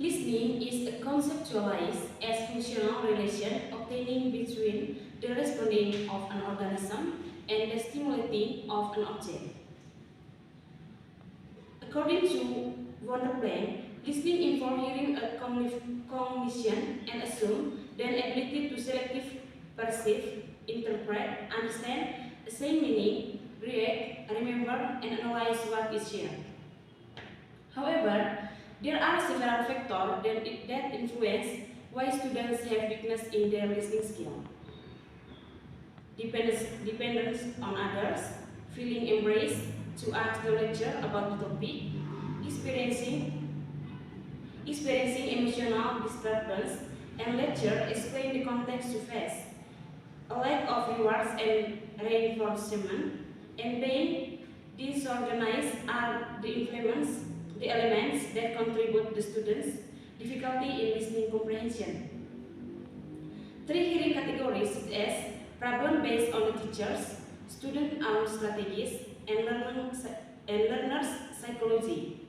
Listening is conceptualized as functional relation obtaining between the responding of an organism and the stimulating of an object. According to Wonderplan, listening involves hearing a cognition and assume, then ability to selectively perceive, interpret, understand, assign meaning, react, remember, and analyze what is shared. However, there are several factors that influence why students have weakness in their listening skill. Dependence on others, feeling embraced to ask the lecturer about the topic, experiencing emotional disturbance, and lecture explain the context to face, a lack of rewards and reinforcement, and being disorganized are the elements that contribute to students' difficulty in listening comprehension. Three hearing categories such as problem based on the teachers, student-owned strategies, and learner's psychology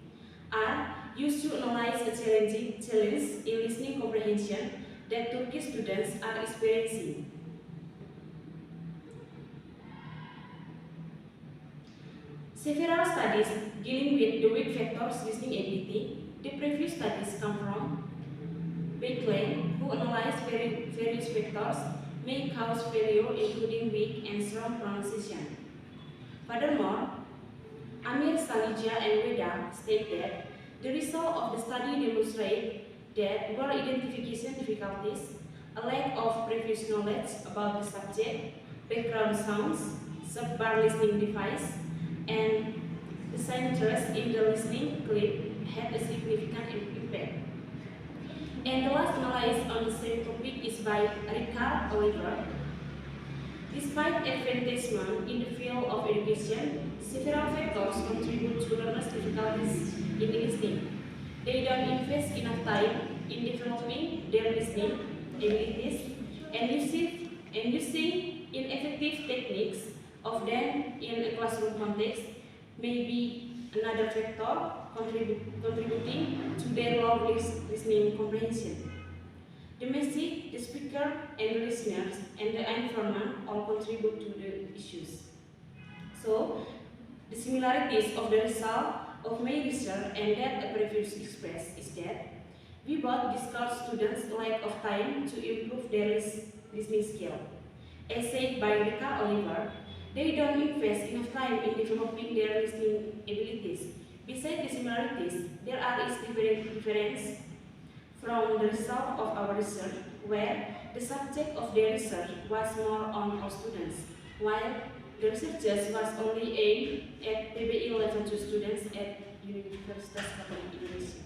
are used to analyze a challenge in listening comprehension that Turkish students are experiencing. Several studies dealing with the weak factors listening ability. The previous studies come from Bakeley, who analyzed various factors may cause failure, including weak and strong pronunciation. Furthermore, Amir, Salija, and Weda state that the result of the study demonstrate that word identification difficulties, a lack of previous knowledge about the subject, background sounds, subbar listening device, and the interest in the listening clip had a significant impact. And the last analysis on the same topic is by Richard Oliver. Despite advancement in the field of education, several factors contribute to learners' difficulties in listening. They don't invest enough time in developing their listening abilities, and using ineffective techniques of them in a classroom context may be another factor contributing to their low listening comprehension. The message, the speaker, and the listeners, and the environment all contribute to the issues. So, the similarities of the result of my research and that previously expressed is that we both discuss students' lack of time to improve their listening skill. As said by Richard Oliver, they don't invest enough time in developing their listening abilities. Besides the similarities, there are differences from the result of our research, where the subject of their research was more on all students, while the researchers was only aimed at PBI level 2 students at Universitas Catholic Indonesia.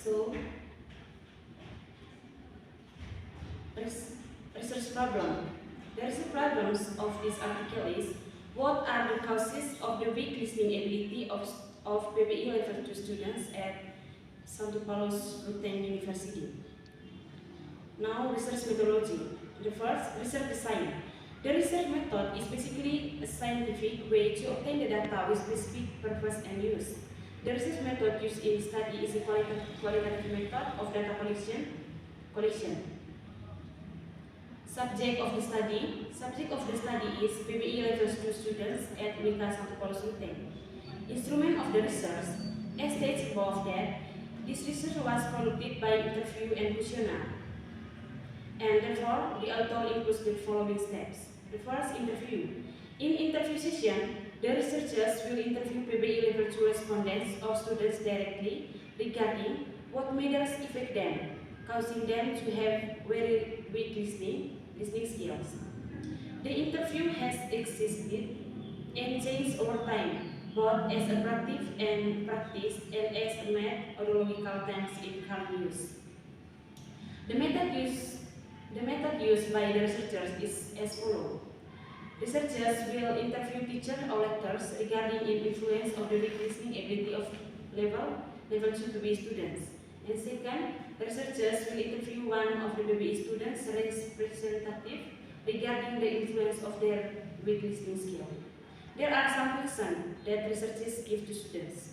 So, research problem. The research problems of this article is: what are the causes of the weak listening ability of PBI level 2 students at Santo Paulus Ruteng University? Now, research methodology. The first, research design. The research method is basically a scientific way to obtain the data with specific purpose and use. The research method used in study is a qualitative method of data collection. Subject of the study. Subject of the study is PBI level 2 students at Universitas Santo Paulus Ruteng. Instrument of the research. As stated above that, this research was conducted by interview and questionnaire, and therefore the author includes the following steps. The first, interview. In interview session, the researchers will interview PBI level 2 respondents or students directly regarding what matters affect them, causing them to have very weak listening skills. The interview has existed and changed over time, both as a practice and as a methodological terms in current use. The method used by the researchers is as follows. Researchers will interview teachers or lecturers regarding the influence of the weak listening ability of level 2 PBI students. And second, the researchers will interview one of the PBI students representative regarding the influence of their weak listening skill. There are some questions that researchers give to students.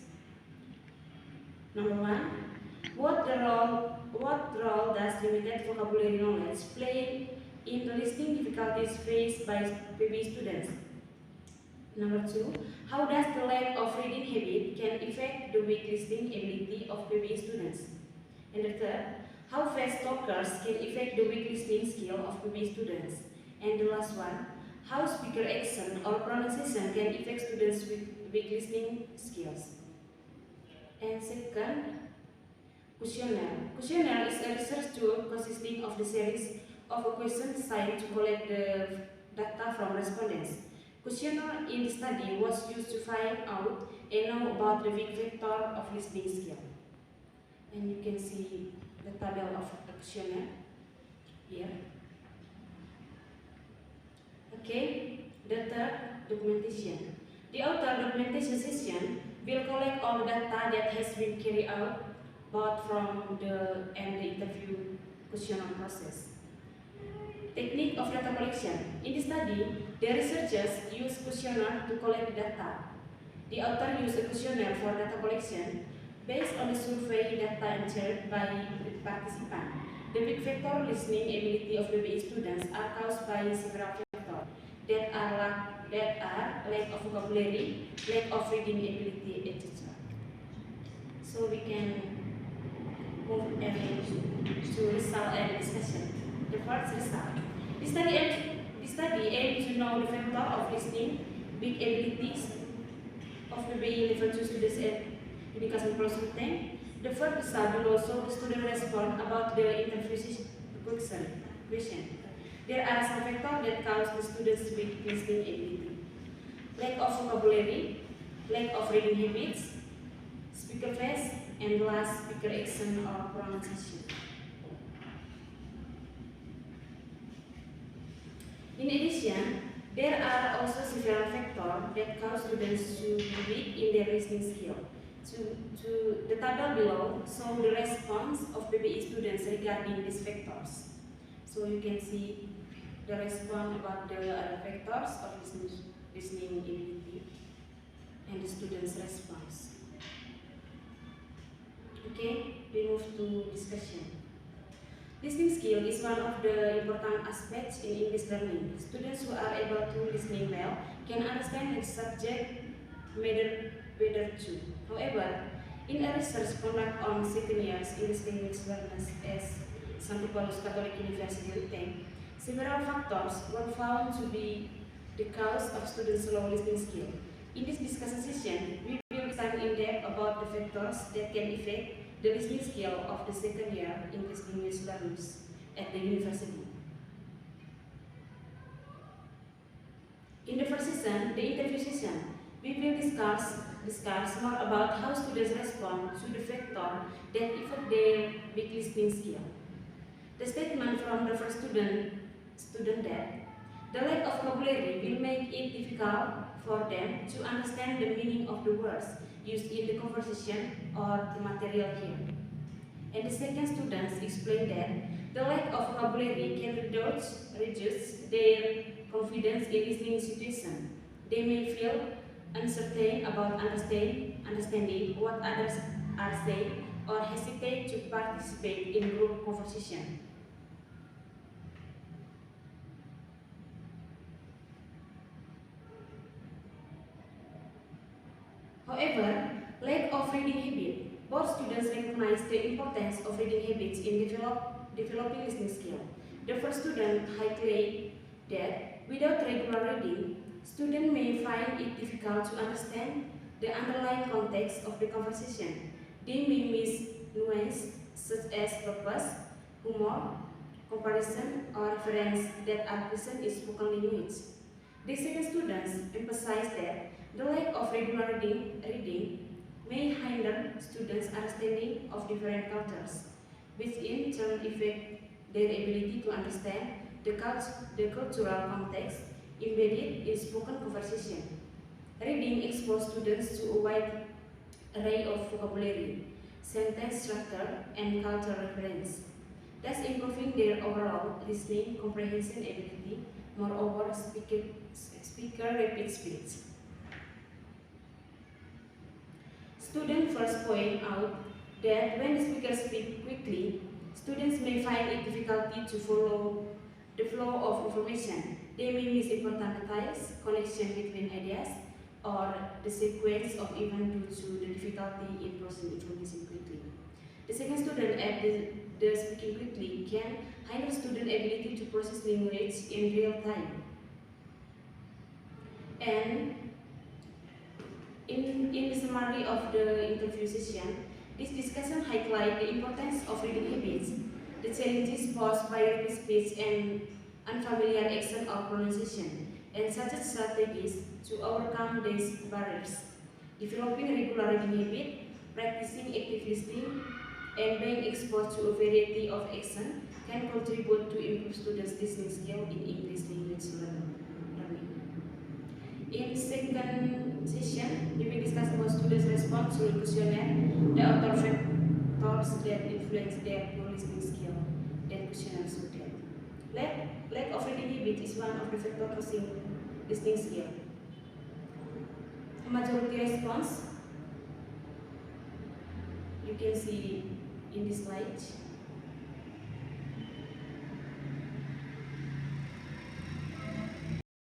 Number one, What role does limited vocabulary knowledge play in the listening difficulties faced by PB students? Number 2, how does the lack of reading habit can affect the weak listening ability of PB students? And the third, how fast talkers can affect the weak listening skill of PB students? And the last one, how speaker accent or pronunciation can affect students with weak listening skills? And second, questionnaire. Questionnaire is a research tool consisting of the series of a question designed to collect the data from respondents. Questionnaire in the study was used to find out and know about the weak factor of listening skill. And you can see the table of the questionnaire here. Okay, the third, documentation. The author documentation session will collect all the data that has been carried out both from the interview questionnaire process. Technique of data collection. In the study, the researchers use questionnaire to collect the data. The author used a questionnaire for data collection based on the survey data entered by the participant. The weak factor listening ability of the BA students are caused by several factors that are lack of vocabulary, lack of reading ability, etc. So we can move to result and discussion. The first result. The study aimed to know the factor of listening, weak abilities of the BA level 2 students at Education Consulting. The first result will also the student respond about the interview question. There are some factors that cause the students' weak listening ability: lack of vocabulary, lack of reading habits, speaker face, and last speaker accent or pronunciation. In addition, there are also several factors that cause students to be weak in their listening skill. To the table below show the response of PBE students regarding these factors. So you can see the response about the other factors of listening ability and the students' response. Okay, we move to discussion. Listening skill is one of the important aspects in English learning. Students who are able to listen well can understand the subject better too. However, in a research conducted on 7 years English language learners at Santo Paulus Catholic University, UTM, several factors were found to be the cause of students' low listening skill. In this discussion session, we will examine in depth about the factors that can affect the listening skill of the second year English language learners at the university. In the first session, the interview session, we will discuss more about how students respond to the factor that affect their weak listening skill. The statement from the first student that the lack of vocabulary will make it difficult for them to understand the meaning of the words used in the conversation or the material here. And the second students explained that the lack of vocabulary can reduce their confidence in listening situation. They may feel uncertain about understanding what others are saying or hesitate to participate in group conversation. However, lack of reading habit. Both students recognize the importance of reading habits in developing listening skill. The first student highlighted that without regular reading, students may find it difficult to understand the underlying context of the conversation. They may miss nuances such as purpose, humor, comparison, or reference that are present in spoken language. The second students emphasize that the lack of regular reading may hinder students' understanding of different cultures, which in turn affect their ability to understand the cultural context embedded in spoken conversation. Reading exposes students to a wide array of vocabulary, sentence structure, and cultural reference, thus improving their overall listening comprehension ability. Moreover, speaker rapid speech. Students first point out that when the speaker speaks quickly, students may find it difficulty to follow the flow of information. They may miss important details, connection between ideas, or the sequence of events due to the difficulty in processing information quickly. The second student at the speaking quickly can hinder student ability to process language in real time. And in the summary of the interview session, this discussion highlights the importance of reading habits, the challenges posed by rapid speech and unfamiliar accent or pronunciation, and such strategies to overcome these barriers. Developing a regular reading habit, practicing active listening, and being exposed to a variety of accents can contribute to improve students' listening skill in English language learning. In second session, we will discuss about students' response to the questionnaire, the author factors that influence their poor listening skill. That questionnaire student. Lack of reading habit is one of the factors causing listening skill. Majority response you can see in this slide.